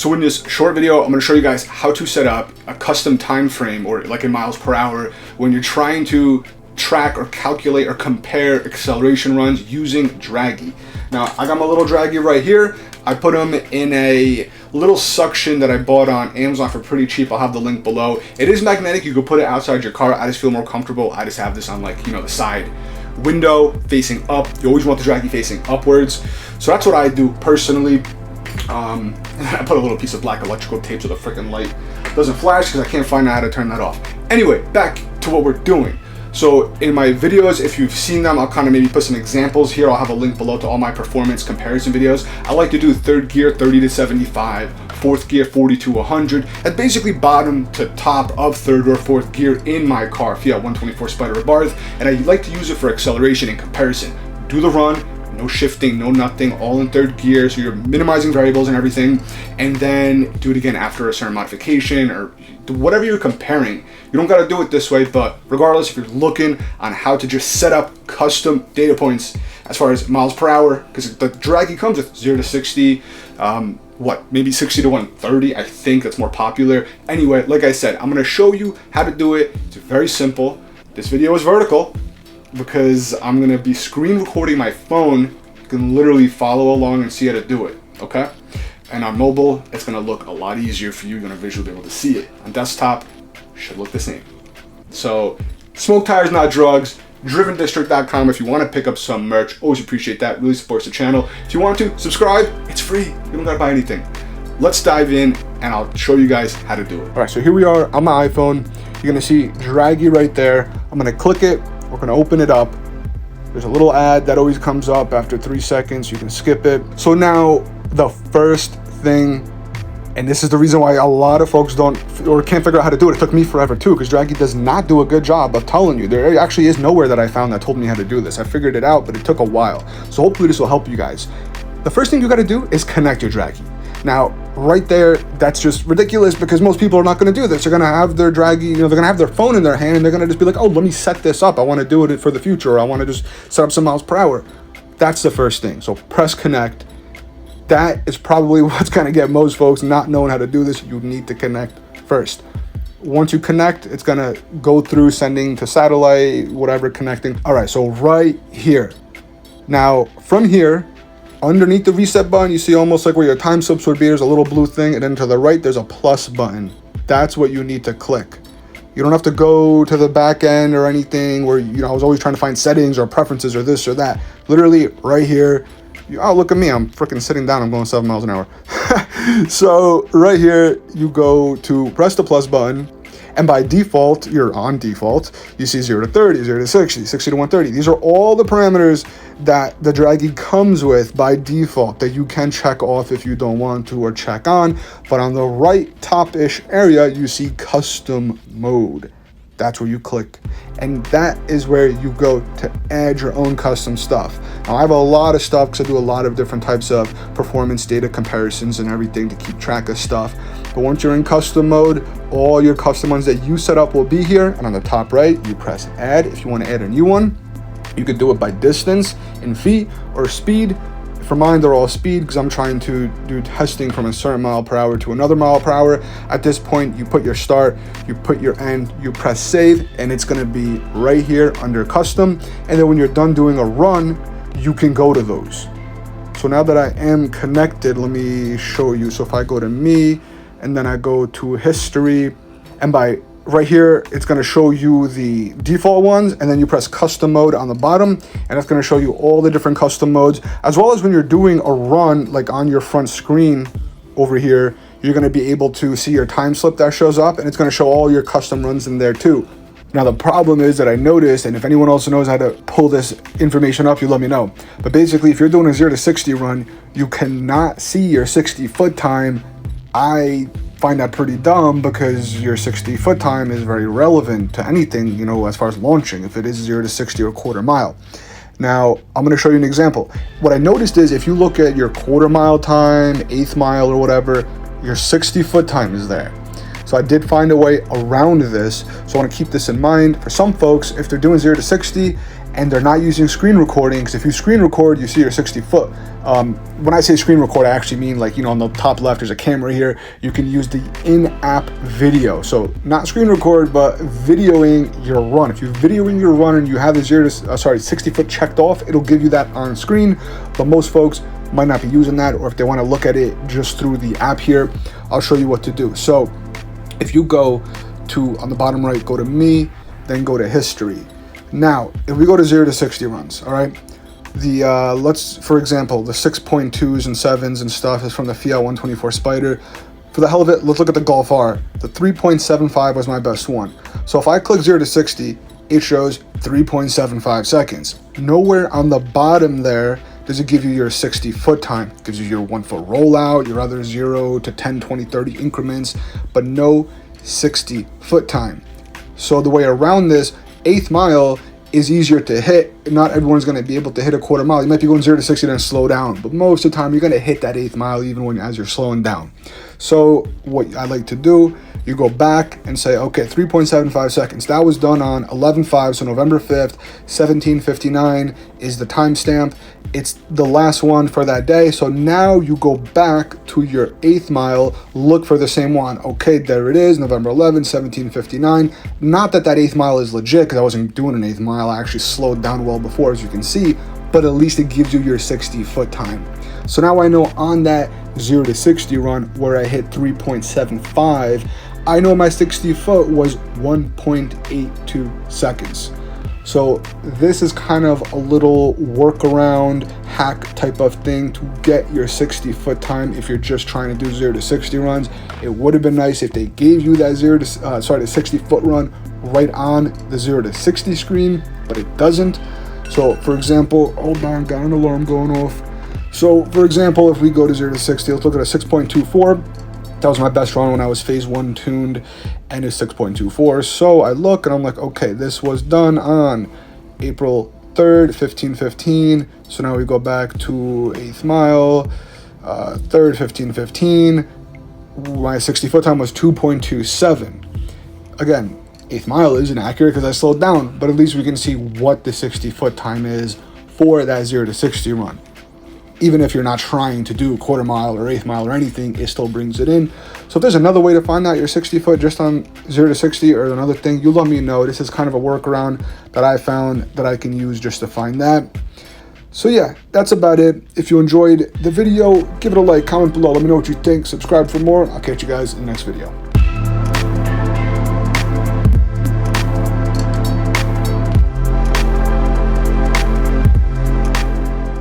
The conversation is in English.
So in this short video, I'm going to show you guys how to set up a custom time frame, or like in miles per hour, when you're trying to track or calculate or compare acceleration runs using Dragy. Now, I got my little Dragy right here. I put them in a little suction that I bought on Amazon for pretty cheap. I'll have the link below. It is magnetic. You can put it outside your car. I just feel more comfortable. I just have this on, like, you know, the side window facing up. You always want the Dragy facing upwards. So that's what I do personally. I put a little piece of black electrical tape so the freaking light doesn't flash because I can't find out how to turn that off. Anyway, back to what we're doing. So in my videos, if you've seen them, I'll kind of maybe put some examples here. I'll have a link below to all my performance comparison videos. I like to do third gear 30 to 75, fourth gear 40 to 100, and basically bottom to top of third or fourth gear in my car, Fiat 124 Spider Abarth, and I like to use it for acceleration and comparison. Do the run, no shifting, no nothing, all in third gear, so you're minimizing variables and everything, and then do it again after a certain modification or whatever you're comparing. You don't got to do it this way, but regardless, if you're looking on how to just set up custom data points as far as miles per hour, because the Dragy comes with 0 to 60, maybe 60 to 130, I think that's more popular. Anyway, like I said, I'm going to show you how to do it. It's very simple. This video is vertical because I'm going to be screen recording my phone. You can literally follow along and see how to do it, okay? And on mobile, it's going to look a lot easier for you. You're going to visually be able to see it. On desktop, should look the same. So, smoke tires, not drugs. DrivenDistrict.com if you want to pick up some merch. Always appreciate that. Really supports the channel. If you want to, subscribe. It's free. You don't got to buy anything. Let's dive in and I'll show you guys how to do it. All right, so here we are on my iPhone. You're going to see Dragy right there. I'm going to click it. We're going to open it up. There's a little ad that always comes up after 3 seconds. You can skip it. So now the first thing, and this is the reason why a lot of folks don't or can't figure out how to do it. It took me forever too, because Dragy does not do a good job of telling you. There actually is nowhere that I found that told me how to do this. I figured it out, but it took a while. So hopefully this will help you guys. The first thing you got to do is connect your Dragy. Now, right there, that's just ridiculous because most people are not going to do this. They're going to have their Dragy, you know, they're going to have their phone in their hand and they're going to just be like, oh, let me set this up. I want to do it for the future. Or I want to just set up some miles per hour. That's the first thing. So press connect. That is probably what's going to get most folks not knowing how to do this. You need to connect first. Once you connect, it's going to go through sending to satellite, whatever, connecting. All right, so right here. Now, from here, underneath the reset button, you see almost like where your time slips would be. There's a little blue thing, and then to the right, there's a plus button. That's what you need to click. You don't have to go to the back end or anything where, you know, I was always trying to find settings or preferences or this or that. Literally right here. Oh, look at me. I'm freaking sitting down. I'm going 7 miles an hour. So right here, you go to press the plus button. And by default, you're on default. You see 0 to 30, 0 to 60, 60 to 130. These are all the parameters that the Dragy comes with by default that you can check off if you don't want to or check on. But on the right top-ish area, you see custom mode. That's where you click. And that is where you go to add your own custom stuff. Now, I have a lot of stuff because I do a lot of different types of performance data comparisons and everything to keep track of stuff. But once you're in custom mode, all your custom ones that you set up will be here. And on the top right, you press add. If you want to add a new one, you could do it by distance in feet or speed. For mine, they're all speed because I'm trying to do testing from a certain mile per hour to another mile per hour. At this point, you put your start, you put your end, you press save, and it's going to be right here under custom. And then when you're done doing a run, you can go to those. So now that I am connected, let me show you. So if I go to me and then I go to history, and by right here, it's going to show you the default ones, and then you press custom mode on the bottom, and it's going to show you all the different custom modes, as well as when you're doing a run, like on your front screen over here, you're going to be able to see your time slip that shows up, and it's going to show all your custom runs in there too. Now, the problem is that I noticed, and if anyone else knows how to pull this information up, you let me know. But basically, if you're doing a 0 to 60 run, you cannot see your 60-foot time. I find that pretty dumb because your 60-foot time is very relevant to anything, you know, as far as launching, if it is 0 to 60 or a quarter mile. Now, I'm going to show you an example. What I noticed is if you look at your quarter mile time, 1/8 mile or whatever, your 60-foot time is there. So I did find a way around this. So I want to keep this in mind. For some folks, if they're doing 0 to 60 and they're not using screen recording, because if you screen record, you see your 60 foot. When I say screen record, I actually mean like, you know, on the top left, there's a camera here. You can use the in-app video. So not screen record, but videoing your run. If you're videoing your run and you have the 60 foot checked off, it'll give you that on screen. But most folks might not be using that, or if they want to look at it just through the app here, I'll show you what to do. So if you go to, on the bottom right, go to me, then go to history. Now, if we go to 0 to 60 runs, all right, the let's, for example, the 6.2s and 7s and stuff is from the Fiat 124 Spider. For the hell of it, let's look at the Golf R. The 3.75 was my best one. So if I click 0 to 60, it shows 3.75 seconds. Nowhere on the bottom there does it give you your 60 foot time. It gives you your 1 foot rollout, your other 0 to 10, 20, 30 increments, but no 60 foot time. So the way around this, 8th mile is easier to hit. Not everyone's going to be able to hit a quarter mile. You might be going 0 to 60 and then slow down, but most of the time you're going to hit that 8th mile even as you're slowing down. So what I like to do, you go back and say, okay, 3.75 seconds. That was done on 11/5, so November 5th, 17:59 is the timestamp. It's the last one for that day. So now you go back to your 8th mile, look for the same one. Okay, there it is, November 11th, 17:59. Not that 8th mile is legit, because I wasn't doing an 8th mile. I actually slowed down well before, as you can see, but at least it gives you your 60 foot time. So now I know on that 0 to 60 run where I hit 3.75, I know my 60 foot was 1.82 seconds. So this is kind of a little workaround hack type of thing to get your 60 foot time if you're just trying to do 0 to 60 runs. It would have been nice if they gave you that the 60 foot run right on the 0 to 60 screen, but it doesn't. So for example, hold on, got an alarm going off. So for example, if we go to 0 to 60, let's look at a 6.24. That was my best run when I was phase 1 tuned, and it's 6.24. So I look and I'm like, okay, this was done on April 3rd, 15:15. So now we go back to 8th mile, 3rd, 15:15. My 60 foot time was 2.27. Again, 8th mile isn't accurate because I slowed down, but at least we can see what the 60 foot time is for that 0 to 60 run. Even if you're not trying to do quarter mile or 8th mile or anything, it still brings it in. So if there's another way to find out your 60 foot just on 0 to 60 or another thing, you let me know. This is kind of a workaround that I found that I can use just to find that. So yeah, that's about it. If you enjoyed the video, give it a like, comment below, let me know what you think, subscribe for more. I'll catch you guys in the next video.